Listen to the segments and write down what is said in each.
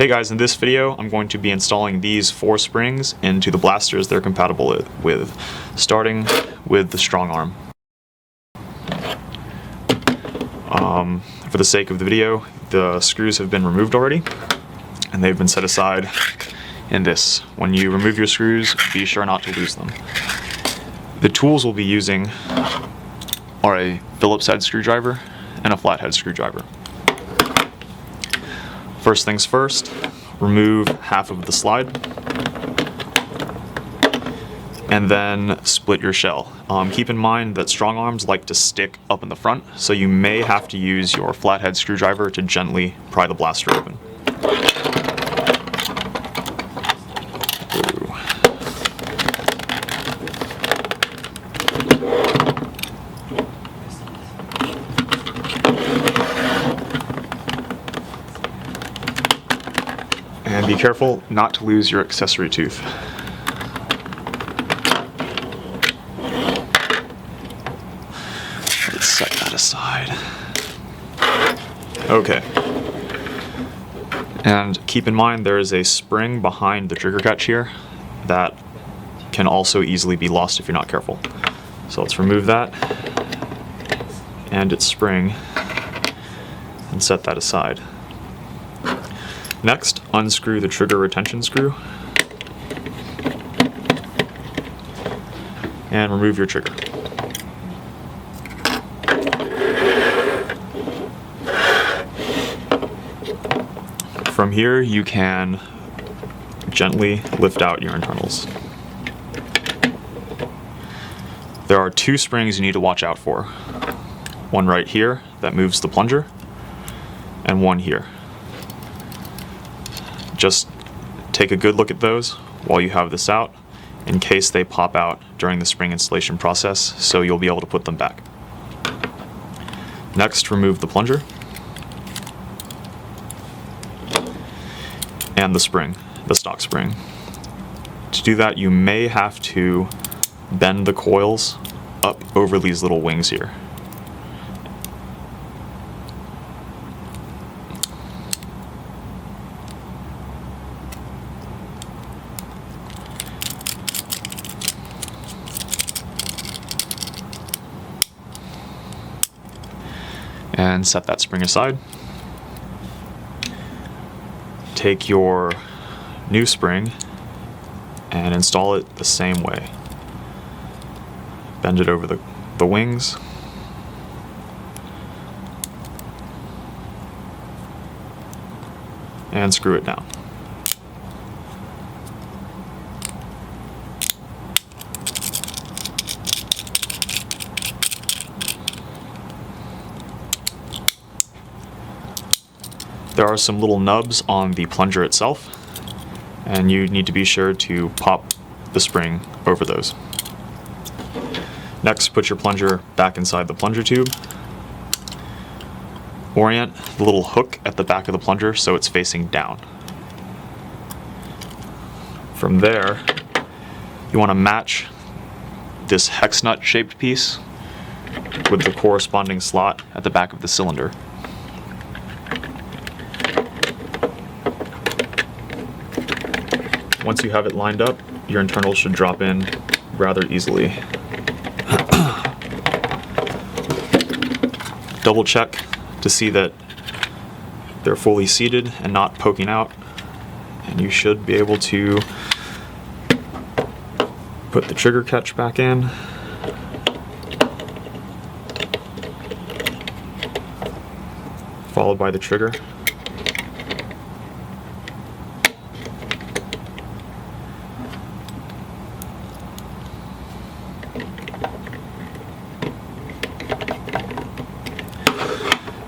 Hey guys, in this video I'm going to be installing these 4 springs into the blasters they're compatible with, starting with the Strongarm. For the sake of the video, the screws have been removed already, and they've been set aside in this. When you remove your screws, be sure not to lose them. The tools we'll be using are a Phillips head screwdriver and a flathead screwdriver. First things first, remove half of the slide and then split your shell. Keep in mind that strong arms like to stick up in the front, so you may have to use your flathead screwdriver to gently pry the blaster open. And be careful not to lose your accessory tooth. Let's set that aside. Okay. And keep in mind there is a spring behind the trigger catch here that can also easily be lost if you're not careful. So let's remove that and its spring and set that aside. Next, unscrew the trigger retention screw and remove your trigger. From here, you can gently lift out your internals. There are 2 springs you need to watch out for. One right here that moves the plunger, and one here. Just take a good look at those while you have this out in case they pop out during the spring installation process, so you'll be able to put them back. Next, remove the plunger and the spring, the stock spring. To do that, you may have to bend the coils up over these little wings here. And set that spring aside. Take your new spring and install it the same way. Bend it over the wings. And screw it down. There are some little nubs on the plunger itself, and you need to be sure to pop the spring over those. Next, put your plunger back inside the plunger tube. Orient the little hook at the back of the plunger so it's facing down. From there, you want to match this hex nut shaped piece with the corresponding slot at the back of the cylinder. Once you have it lined up, your internals should drop in rather easily. Double check to see that they're fully seated and not poking out, and you should be able to put the trigger catch back in. Followed by the trigger.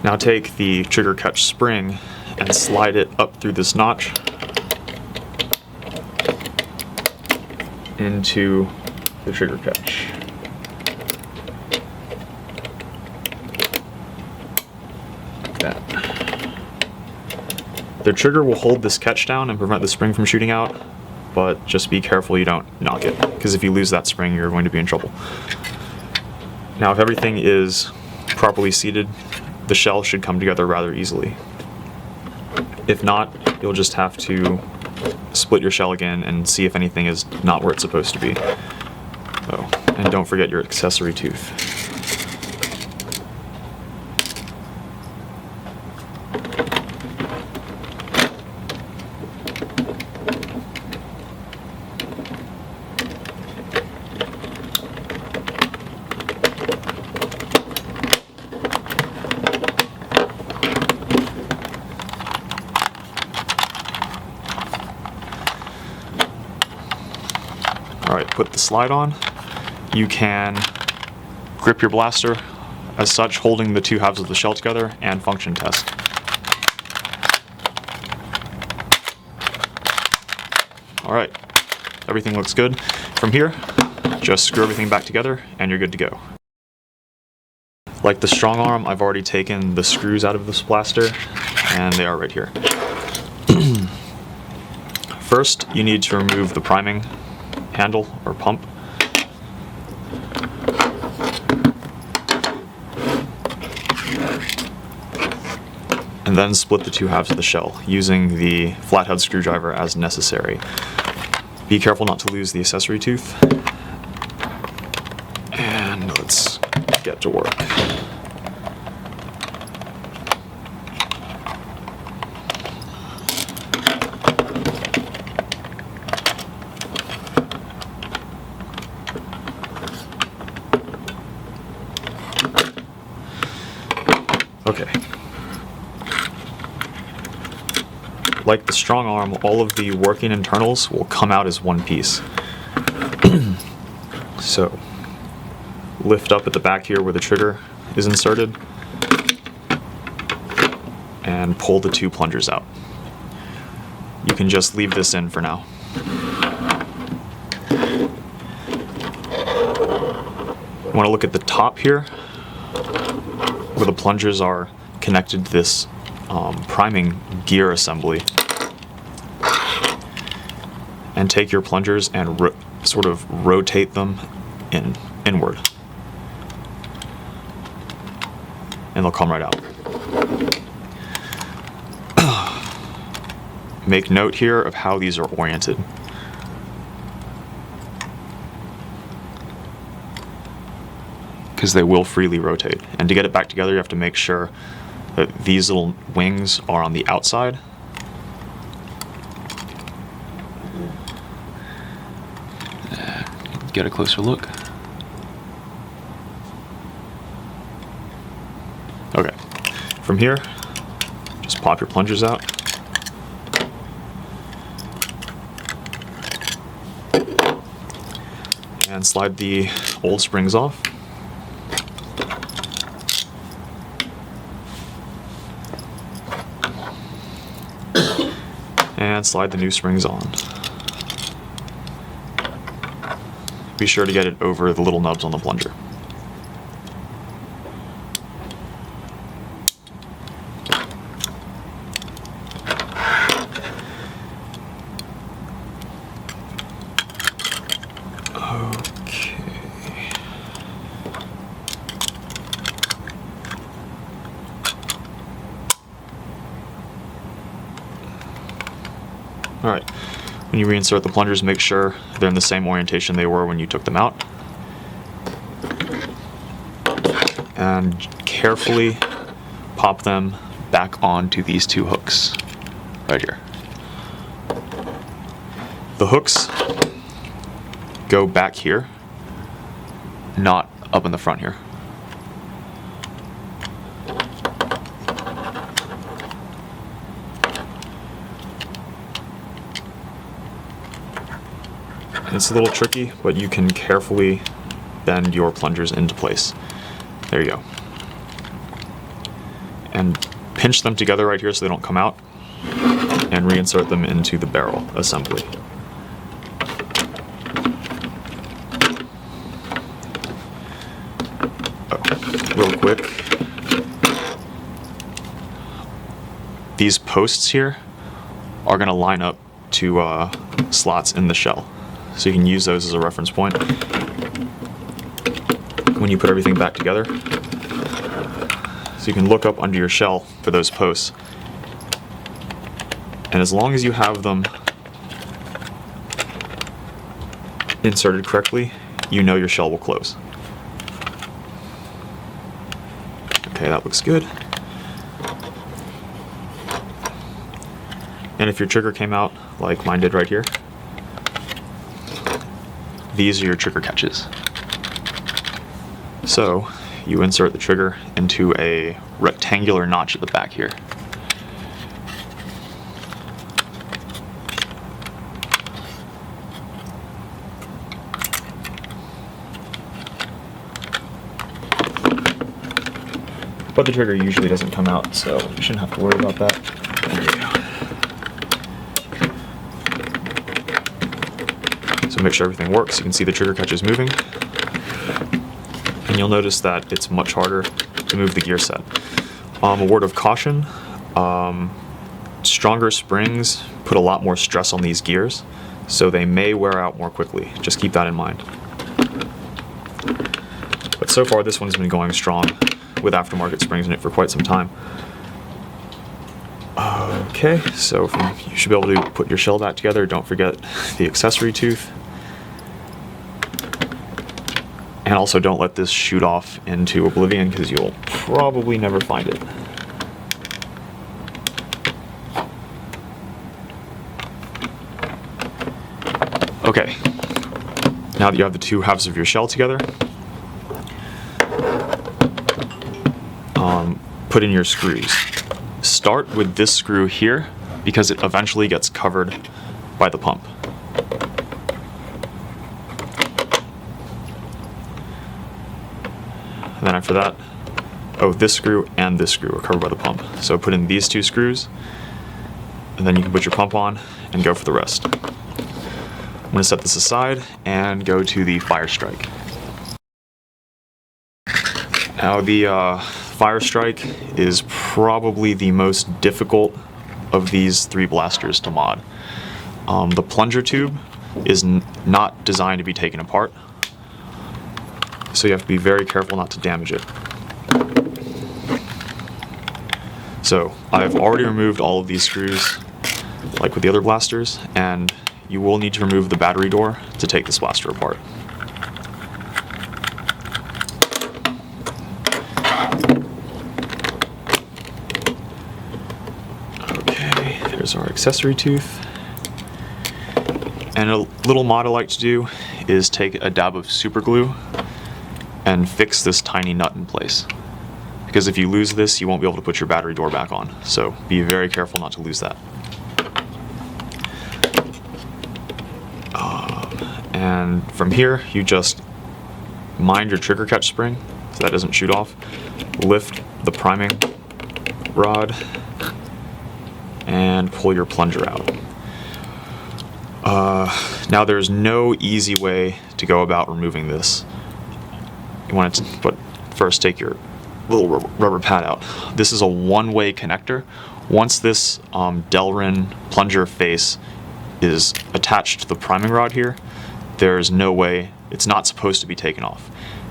Now take the trigger catch spring and slide it up through this notch into the trigger catch. Like that. The trigger will hold this catch down and prevent the spring from shooting out, but just be careful you don't knock it, because if you lose that spring, you're going to be in trouble. Now, if everything is properly seated, the shell should come together rather easily. If not, you'll just have to split your shell again and see if anything is not where it's supposed to be. Oh, and don't forget your accessory tooth. Alright, put the slide on. You can grip your blaster as such, holding the two halves of the shell together, and function test. Alright, everything looks good. From here, just screw everything back together and you're good to go. Like the Strongarm, I've already taken the screws out of this blaster, and they are right here. First, you need to remove the priming handle or pump. And then split the two halves of the shell using the flathead screwdriver as necessary. Be careful not to lose the accessory tooth. And let's get to work. Okay. Like the Strongarm, all of the working internals will come out as one piece. So, lift up at the back here where the trigger is inserted, and pull the two plungers out. You can just leave this in for now. You want to look at the top here, where the plungers are connected to this priming gear assembly, and take your plungers and sort of rotate them inward, and they'll come right out. Make note here of how these are oriented. Because they will freely rotate. And to get it back together, you have to make sure that these little wings are on the outside. Get a closer look. Okay, from here, just pop your plungers out. And slide the old springs off. And slide the new springs on. Be sure to get it over the little nubs on the plunger. Okay. Alright, when you reinsert the plungers, make sure they're in the same orientation they were when you took them out. And carefully pop them back onto these two hooks, right here. The hooks go back here, not up in the front here. It's a little tricky, but you can carefully bend your plungers into place. There you go. And pinch them together right here so they don't come out, and reinsert them into the barrel assembly. Oh, real quick. These posts here are going to line up to slots in the shell. So you can use those as a reference point when you put everything back together. So you can look up under your shell for those posts And as long as you have them inserted correctly, you know your shell will close. Okay, that looks good. And if your trigger came out like mine did right here, these are your trigger catches. So you insert the trigger into a rectangular notch at the back here. But the trigger usually doesn't come out, so you shouldn't have to worry about that. There you go. So make sure everything works. You can see the trigger catch is moving. And you'll notice that it's much harder to move the gear set. A word of caution, stronger springs put a lot more stress on these gears, so they may wear out more quickly. Just keep that in mind. But so far this one's been going strong with aftermarket springs in it for quite some time. Okay, so you should be able to put your shell back together. Don't forget the accessory tooth. And also don't let this shoot off into oblivion, because you'll probably never find it. Okay, now that you have the two halves of your shell together, put in your screws. Start with this screw here, because it eventually gets covered by the pump. And then after that, this screw and this screw are covered by the pump. So put in these two screws, and then you can put your pump on and go for the rest. I'm going to set this aside and go to the Firestrike. Now the Firestrike is probably the most difficult of these three blasters to mod. The plunger tube is not designed to be taken apart, so you have to be very careful not to damage it. So I've already removed all of these screws, like with the other blasters, and you will need to remove the battery door to take this blaster apart. Okay, there's our accessory tooth. And a little mod I like to do is take a dab of super glue and fix this tiny nut in place. Because if you lose this, you won't be able to put your battery door back on. So be very careful not to lose that. And from here, you just mind your trigger catch spring so that doesn't shoot off. Lift the priming rod and pull your plunger out. Now there's no easy way to go about removing this. You want to, but first take your little rubber pad out. This is a one-way connector. Once this Delrin plunger face is attached to the priming rod here, there's no way, it's not supposed to be taken off.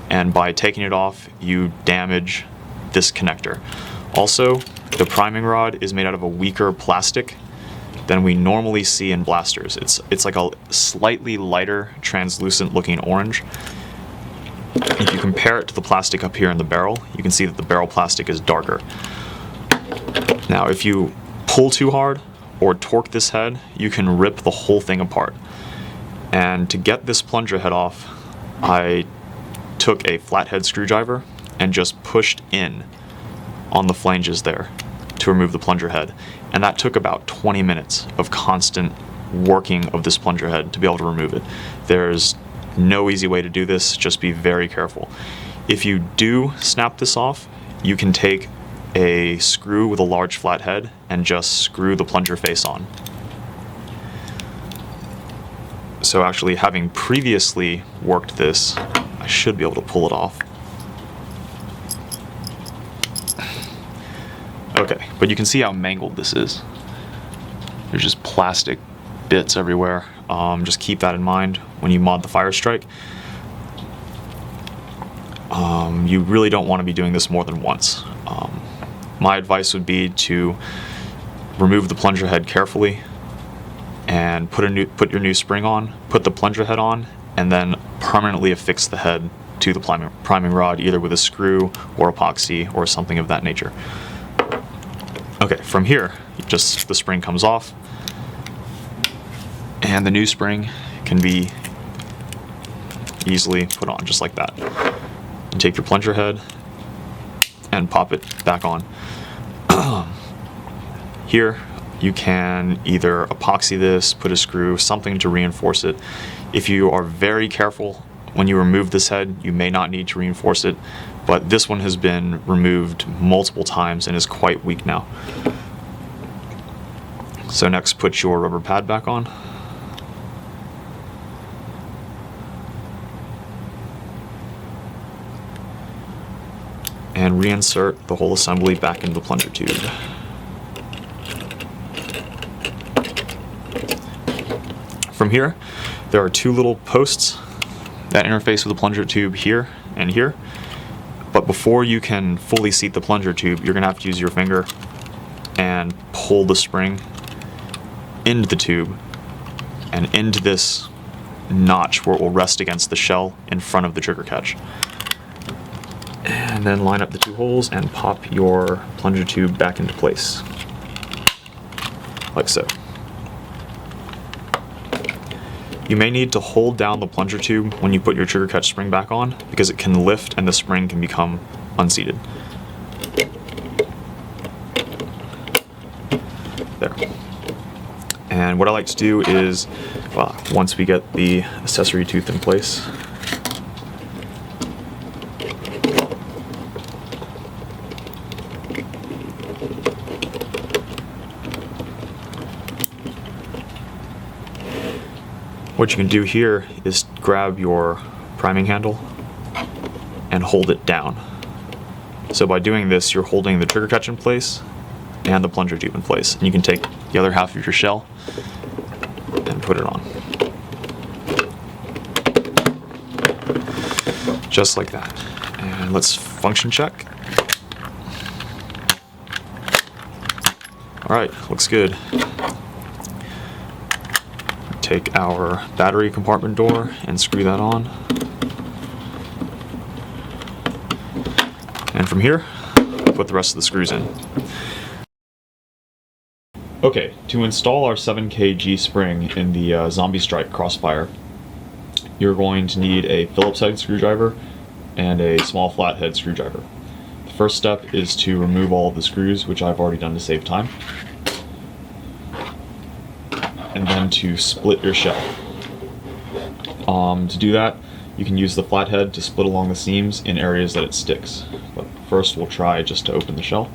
And by taking it off, you damage this connector. Also, the priming rod is made out of a weaker plastic than we normally see in blasters. It's like a slightly lighter, translucent looking orange. If you compare it to the plastic up here in the barrel, you can see that the barrel plastic is darker. Now, if you pull too hard or torque this head, you can rip the whole thing apart. And to get this plunger head off, I took a flathead screwdriver and just pushed in on the flanges there to remove the plunger head. And that took about 20 minutes of constant working of this plunger head to be able to remove it. There's no easy way to do this, just be very careful. If you do snap this off, you can take a screw with a large flat head and just screw the plunger face on. So actually, having previously worked this, I should be able to pull it off. Okay, but you can see how mangled this is. There's just plastic bits everywhere. Just keep that in mind when you mod the Firestrike. You really don't want to be doing this more than once. My advice would be to remove the plunger head carefully and put your new spring on, put the plunger head on, and then permanently affix the head to the priming rod, either with a screw or epoxy or something of that nature. Okay, from here, just the spring comes off, and the new spring can be easily put on just like that. You take your plunger head and pop it back on. Here you can either epoxy this, put a screw, something to reinforce it. If you are very careful when you remove this head, you may not need to reinforce it, but this one has been removed multiple times and is quite weak now. So next, put your rubber pad back on. And reinsert the whole assembly back into the plunger tube. From here, there are two little posts that interface with the plunger tube here and here. But before you can fully seat the plunger tube, you're going to have to use your finger and pull the spring into the tube and into this notch where it will rest against the shell in front of the trigger catch. And then line up the two holes and pop your plunger tube back into place, like so. You may need to hold down the plunger tube when you put your trigger catch spring back on, because it can lift and the spring can become unseated. There. And what I like to do is, well, once we get the accessory tooth in place, what you can do here is grab your priming handle and hold it down. So by doing this, you're holding the trigger catch in place and the plunger tube in place. And you can take the other half of your shell and put it on. Just like that. And let's function check. All right, looks good. Take our battery compartment door and screw that on. And from here, put the rest of the screws in. Okay, to install our 7K G spring in the Zombie Strike Crossfire, you're going to need a Phillips head screwdriver and a small flathead screwdriver. The first step is to remove all of the screws, which I've already done to save time, and then to split your shell. To do that, you can use the flathead to split along the seams in areas that it sticks. But first we'll try just to open the shell.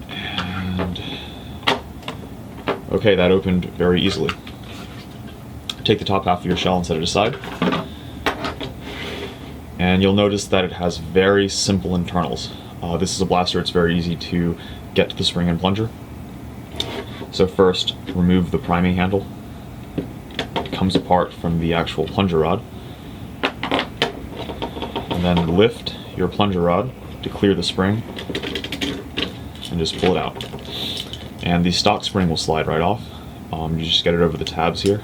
And okay, that opened very easily. Take the top half of your shell and set it aside. And you'll notice that it has very simple internals. This is a blaster, it's very easy to get to the spring and plunger. So first, remove the priming handle. It comes apart from the actual plunger rod. And then lift your plunger rod to clear the spring and just pull it out. And the stock spring will slide right off. You just get it over the tabs here.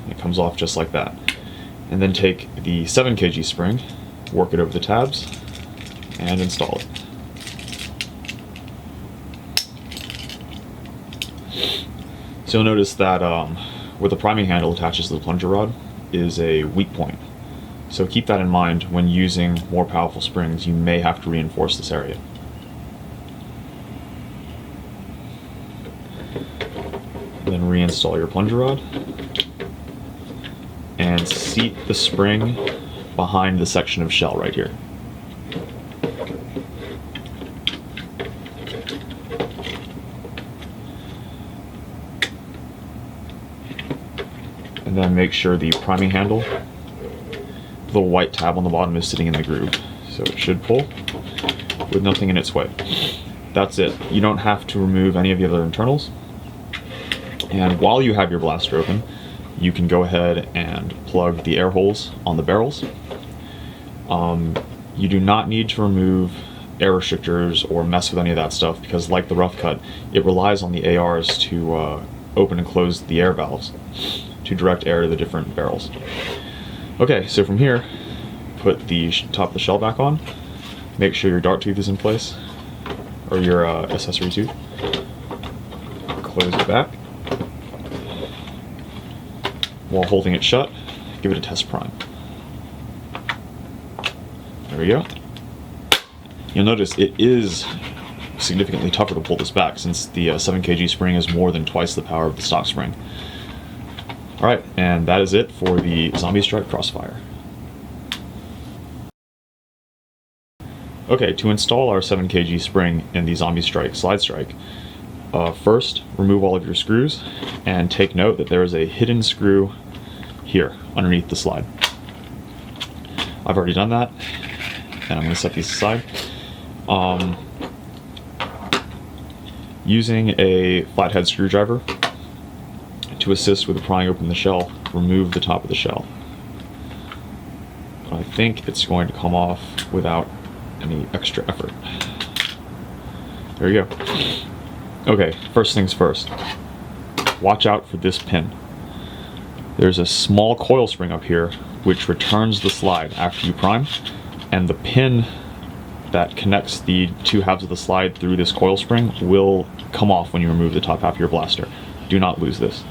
It comes off just like that. And then take the 7K G spring, work it over the tabs, and install it. So you'll notice that where the priming handle attaches to the plunger rod is a weak point. So keep that in mind when using more powerful springs. You may have to reinforce this area. Then reinstall your plunger rod and seat the spring behind the section of shell right here. And then make sure the priming handle, the little white tab on the bottom, is sitting in the groove. So it should pull with nothing in its way. That's it. You don't have to remove any of the other internals. And while you have your blaster open, you can go ahead and plug the air holes on the barrels. You do not need to remove air restrictors or mess with any of that stuff, because like the Roughcut, it relies on the ARs to open and close the air valves to direct air to the different barrels. Okay, so from here, put the top of the shell back on. Make sure your dart tooth is in place, or your accessory tooth. Close it back. While holding it shut, give it a test prime. There we go. You'll notice it is significantly tougher to pull this back, since the 7 kg spring is more than twice the power of the stock spring. Alright, and that is it for the Zombie Strike Crossfire. Okay, to install our 7 kg spring in the Zombie Strike Sidestrike, first remove all of your screws, and take note that there is a hidden screw here underneath the slide. I've already done that, and I'm going to set these aside. Using a flathead screwdriver to assist with prying open the shell, remove the top of the shell. I think it's going to come off without any extra effort. There you go. Okay, first things first. Watch out for this pin. There's a small coil spring up here which returns the slide after you prime, and the pin that connects the two halves of the slide through this coil spring will come off when you remove the top half of your blaster. Do not lose this.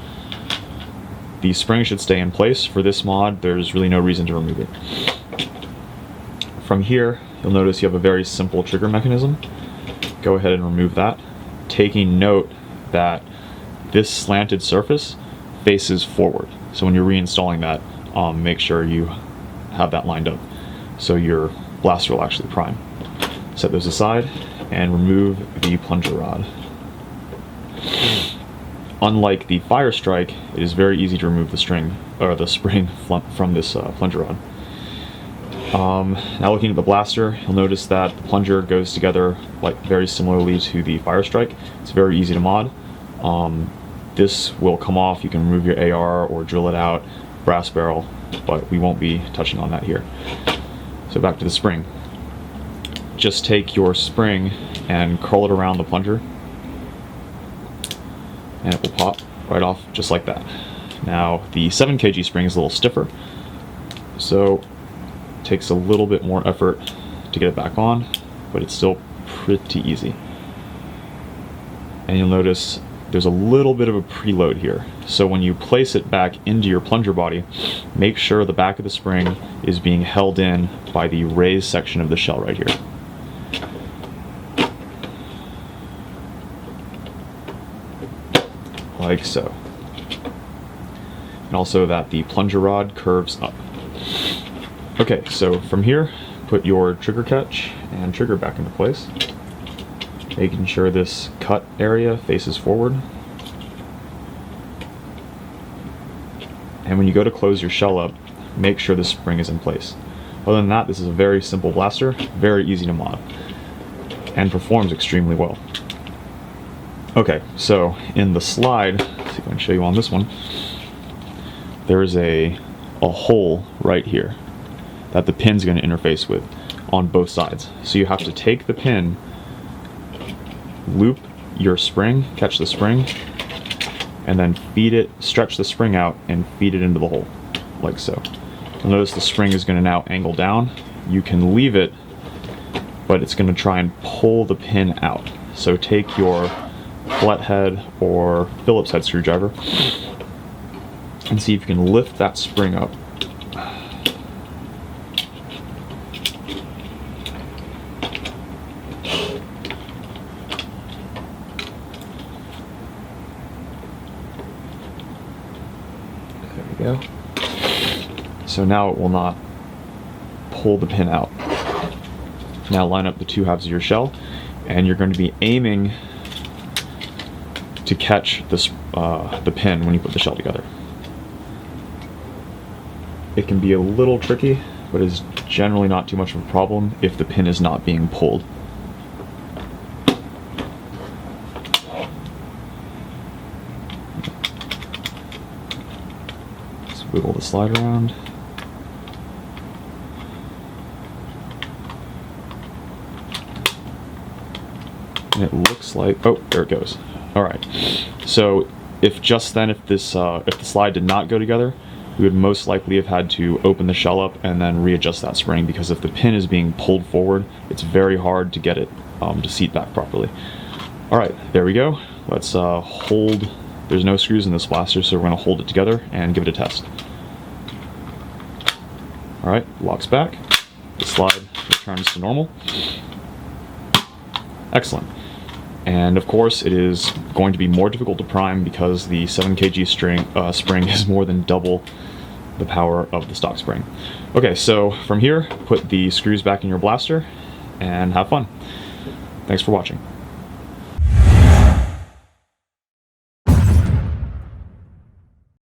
The spring should stay in place. For this mod, there's really no reason to remove it. From here, you'll notice you have a very simple trigger mechanism. Go ahead and remove that, taking note that this slanted surface faces forward. So when you're reinstalling that, make sure you have that lined up so your blaster will actually prime. Set those aside and remove the plunger rod. Unlike the Firestrike, it is very easy to remove the spring from this plunger rod. Now looking at the blaster, you'll notice that the plunger goes together very similarly to the Firestrike. It's very easy to mod. This will come off. You can remove your AR or drill it out, brass barrel, but we won't be touching on that here. So back to the spring. Just take your spring and curl it around the plunger, and it will pop right off just like that. Now the 7 kg spring is a little stiffer, so it takes a little bit more effort to get it back on, but it's still pretty easy. And you'll notice there's a little bit of a preload here. So when you place it back into your plunger body, make sure the back of the spring is being held in by the raised section of the shell right here. Like so. And also that the plunger rod curves up. Okay, so from here, put your trigger catch and trigger back into place, making sure this cut area faces forward. And when you go to close your shell up, make sure the spring is in place. Other than that, this is a very simple blaster, very easy to mod, and performs extremely well. Okay, so in the slide, let's see if I can show you on this one, there is a hole right here that the pin's going to interface with on both sides. So you have to take the pin, loop your spring, catch the spring, and then feed it, stretch the spring out and feed it into the hole, like so. You'll notice the spring is going to now angle down. You can leave it, but it's going to try and pull the pin out. So take your flathead or Phillips head screwdriver and see if you can lift that spring up. There we go. So now it will not pull the pin out. Now line up the two halves of your shell, and you're going to be aiming to catch this, the pin when you put the shell together. It can be a little tricky, but is generally not too much of a problem if the pin is not being pulled. Just wiggle the slide around. And it looks like, oh, there it goes. All right, so if the slide did not go together, we would most likely have had to open the shell up and then readjust that spring, because if the pin is being pulled forward, it's very hard to get it to seat back properly. All right, there we go. Let's hold, there's no screws in this blaster, so we're gonna hold it together and give it a test. All right, locks back, the slide returns to normal. Excellent. And of course, it is going to be more difficult to prime because the 7 kg spring is more than double the power of the stock spring. Okay, so from here, put the screws back in your blaster and have fun. Thanks for watching.